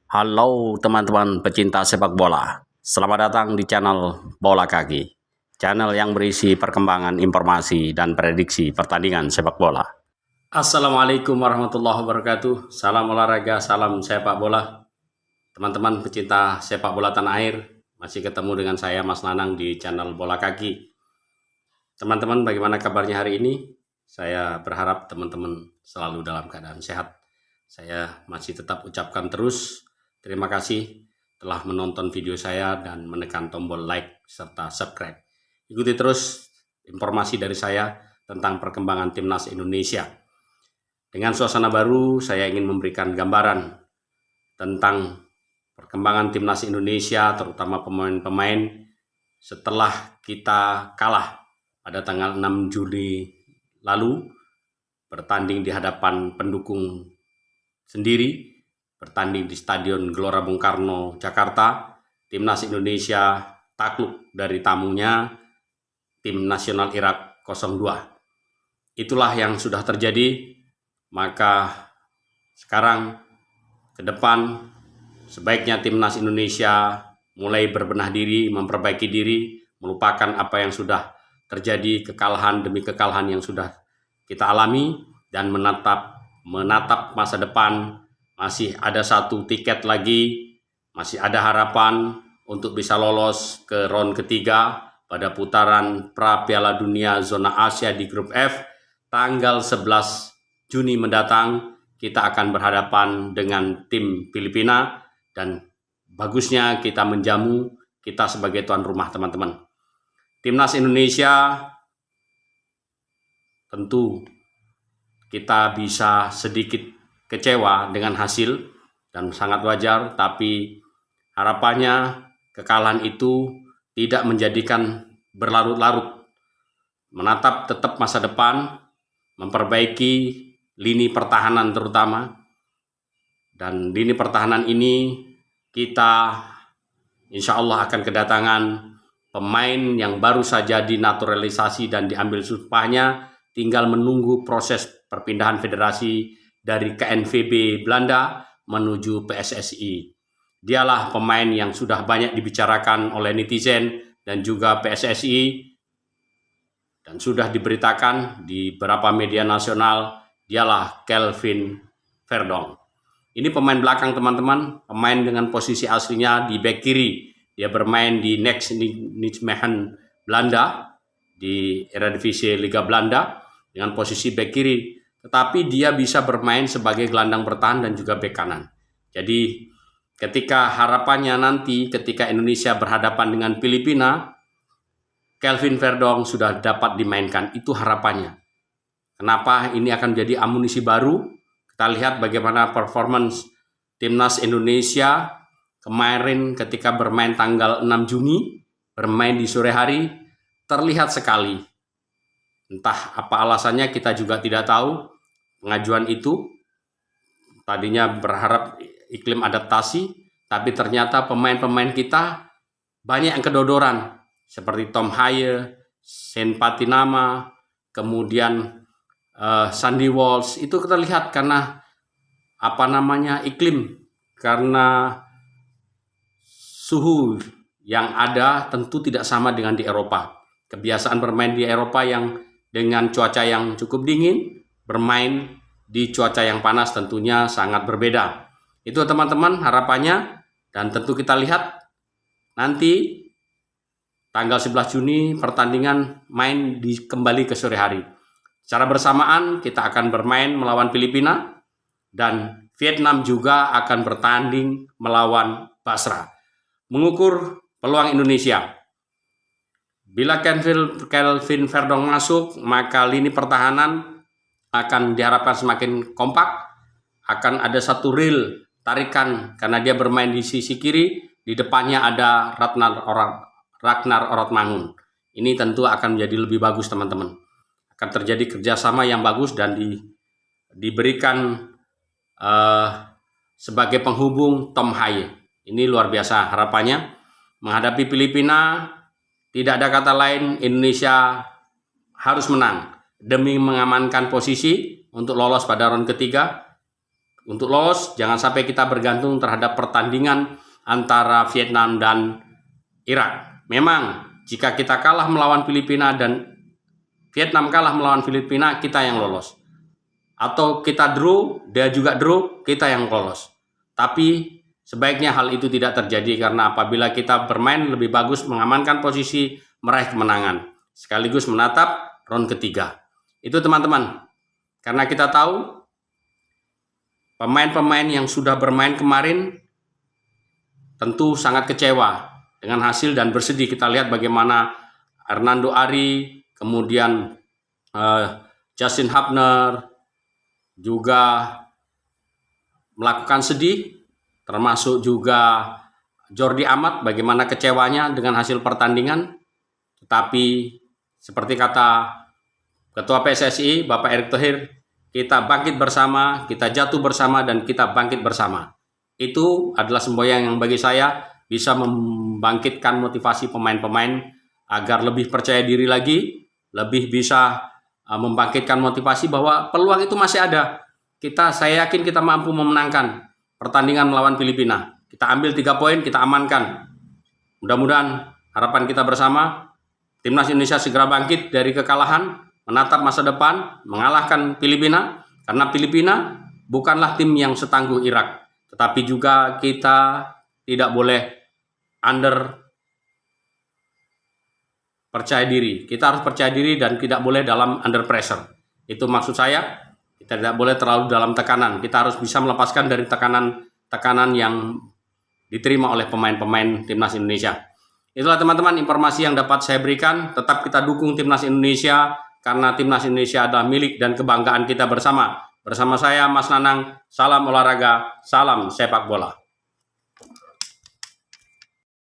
Halo teman-teman pecinta sepak bola, selamat datang di channel Bola Kaki, channel yang berisi perkembangan informasi dan prediksi pertandingan sepak bola. Assalamualaikum warahmatullahi wabarakatuh, salam olahraga, salam sepak bola. Teman-teman pecinta sepak bola tanah air, masih ketemu dengan saya Mas Nanang di channel Bola Kaki. Teman-teman, bagaimana kabarnya hari ini? Saya berharap teman-teman selalu dalam keadaan sehat. Saya masih tetap ucapkan terus terima kasih telah menonton video saya dan menekan tombol like serta subscribe. Ikuti terus informasi dari saya tentang perkembangan Timnas Indonesia. Dengan suasana baru, saya ingin memberikan gambaran tentang perkembangan Timnas Indonesia, terutama pemain-pemain setelah kita kalah pada tanggal 6 Juli lalu, bertanding di hadapan pendukung sendiri, bertanding di Stadion Gelora Bung Karno, Jakarta. Timnas Indonesia takluk dari tamunya, Tim Nasional Irak 02. Itulah yang sudah terjadi, maka sekarang ke depan sebaiknya Timnas Indonesia mulai berbenah diri, memperbaiki diri, melupakan apa yang sudah terjadi, kekalahan demi kekalahan yang sudah kita alami, dan menatap masa depan. Masih ada satu tiket lagi, masih ada harapan untuk bisa lolos ke round ketiga pada putaran pra Piala Dunia zona Asia di grup F. Tanggal 11 Juni mendatang kita akan berhadapan dengan tim Filipina, dan bagusnya kita menjamu kita sebagai tuan rumah, teman-teman. Timnas Indonesia tentu kita bisa sedikit kecewa dengan hasil dan sangat wajar, tapi harapannya kekalahan itu tidak menjadikan berlarut-larut, menatap tetap masa depan, memperbaiki lini pertahanan terutama, dan lini pertahanan ini kita insya Allah akan kedatangan pemain yang baru saja dinaturalisasi dan diambil sumpahnya, tinggal menunggu proses perpindahan federasi dari KNVB Belanda menuju PSSI. Dialah pemain yang sudah banyak dibicarakan oleh netizen dan juga PSSI, dan sudah diberitakan di beberapa media nasional. Dialah Kelvin Verdonk. Ini pemain belakang, teman-teman, pemain dengan posisi aslinya di bek kiri. Dia bermain di Next Nijmegen Belanda di Eredivisie Liga Belanda dengan posisi bek kiri. Tetapi dia bisa bermain sebagai gelandang bertahan dan juga bek kanan. Jadi ketika harapannya nanti ketika Indonesia berhadapan dengan Filipina, Kelvin Verdonk sudah dapat dimainkan. Itu harapannya. Kenapa ini akan menjadi amunisi baru? Kita lihat bagaimana performance Timnas Indonesia kemarin ketika bermain tanggal 6 Juni, bermain di sore hari, terlihat sekali. Entah apa alasannya, kita juga tidak tahu. Pengajuan itu tadinya berharap iklim adaptasi, tapi ternyata pemain-pemain kita banyak yang kedodoran, seperti Tom Haye, Sen Patinama, kemudian Sandy Walsh. Itu kita lihat karena iklim, karena suhu yang ada tentu tidak sama dengan di Eropa. Kebiasaan bermain di Eropa yang dengan cuaca yang cukup dingin, bermain di cuaca yang panas tentunya sangat berbeda. Itu teman-teman harapannya, dan tentu kita lihat nanti tanggal 11 Juni pertandingan kembali ke sore hari. Secara bersamaan kita akan bermain melawan Filipina, dan Vietnam juga akan bertanding melawan Basra. Mengukur peluang Indonesia. Bila Kelvin Verdonk masuk, maka lini pertahanan akan diharapkan semakin kompak. Akan ada satu reel tarikan karena dia bermain di sisi kiri. Di depannya ada Ragnar Orotmangun. Ini tentu akan menjadi lebih bagus, teman-teman. Akan terjadi kerjasama yang bagus dan diberikan sebagai penghubung Tom Haye. Ini luar biasa harapannya. Menghadapi Filipina, tidak ada kata lain, Indonesia harus menang demi mengamankan posisi untuk lolos pada round ketiga. untuk lolos. Jangan sampai kita bergantung terhadap pertandingan antara Vietnam dan Irak. Memang jika kita kalah melawan Filipina dan Vietnam kalah melawan Filipina, kita yang lolos. Atau kita draw, dia juga draw, kita yang lolos. Tapi sebaiknya hal itu tidak terjadi, karena apabila kita bermain lebih bagus mengamankan posisi, meraih kemenangan, sekaligus menatap round ketiga. Itu teman-teman. Karena kita tahu pemain-pemain yang sudah bermain kemarin tentu sangat kecewa dengan hasil dan bersedih. Kita lihat bagaimana Hernando Ari, kemudian Justin Hubner juga melakukan sedih, termasuk juga Jordi Amat, bagaimana kecewanya dengan hasil pertandingan. Tetapi seperti kata Ketua PSSI Bapak Erick Thohir, kita bangkit bersama, kita jatuh bersama, dan kita bangkit bersama. Itu adalah semboyan yang bagi saya bisa membangkitkan motivasi pemain-pemain agar lebih percaya diri lagi, lebih bisa membangkitkan motivasi bahwa peluang itu masih ada. Saya yakin kita mampu memenangkan pertandingan melawan Filipina. Kita ambil 3 poin, kita amankan. Mudah-mudahan harapan kita bersama, Timnas Indonesia segera bangkit dari kekalahan, menatap masa depan, mengalahkan Filipina. Karena Filipina bukanlah tim yang setangguh Irak. Tetapi juga kita tidak boleh percaya diri. Kita harus percaya diri dan tidak boleh dalam under pressure. Itu maksud saya. Kita tidak boleh terlalu dalam tekanan. Kita harus bisa melepaskan dari tekanan yang diterima oleh pemain-pemain Timnas Indonesia. Itulah teman-teman informasi yang dapat saya berikan. Tetap kita dukung Timnas Indonesia, karena Timnas Indonesia adalah milik dan kebanggaan kita bersama. Bersama saya Mas Nanang, salam olahraga, salam sepak bola.